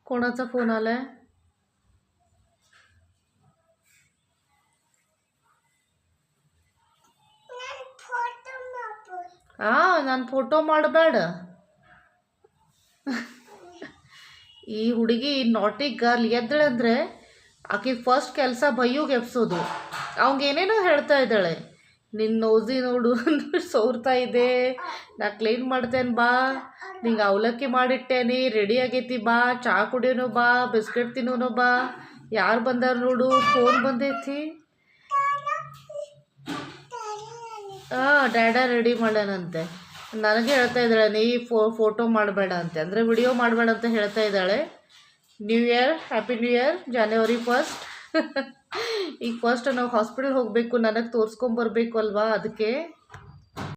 कोणाचा फोन आलाय? ನಾನು ಫೋಟೋ ಮಾಡಬೇಡ. ಈ ಹುಡುಗಿ ನಾಟಿ ಗರ್ಲ್ ಎದ್ದಳಂದ್ರೆ ಆಕೆ ಫಸ್ಟ್ ಕೆಲಸ ಭಯ್ಯುಗೆ ಎಬ್ಸೋದು. ಅವಂಗೇನೇನೋ ಹೇಳ್ತಾ ಇದ್ದಾಳೆ, ನಿನ್ನ ನೋಸಿ ನೋಡು ಸೋರ್ತಾ ಇದೆ, ನಾ ಕ್ಲೀನ್ ಮಾಡ್ತೇನೆ ಬಾ, ನಿಂಗೆ ಅವಲಕ್ಕಿ ಮಾಡಿಟ್ಟೇನಿ, ರೆಡಿ ಆಗೈತಿ ಬಾ, ಚಹಾ ಕುಡಿಯೋನು ಬಾ, ಬಿಸ್ಕೆಟ್ ತಿನ್ನೋನು ಬಾ, ಯಾರು ಬಂದಾರ ನೋಡು, ಫೋನ್ ಬಂದೈತಿ. ಡ್ಯಾಡ ರೆಡಿ ಮಾಡ್ಯಾನಂತೆ. ನನಗೆ ಹೇಳ್ತಾ ಇದ್ದಾಳೆ ನೀ ಫೋಟೋ ಮಾಡಬೇಡ ಅಂತೆ, ಅಂದರೆ ವಿಡಿಯೋ ಮಾಡಬೇಡ ಅಂತ ಹೇಳ್ತಾ ಇದ್ದಾಳೆ. New year, happy new year, January 1st. ಈಗ ಫಸ್ಟ್ ನಾವು ಹಾಸ್ಪಿಟಲ್ ಹೋಗಬೇಕು, ನನಗೆ ತೋರಿಸ್ಕೊಂಬರ್ಬೇಕು ಅಲ್ವಾ, ಅದಕ್ಕೆ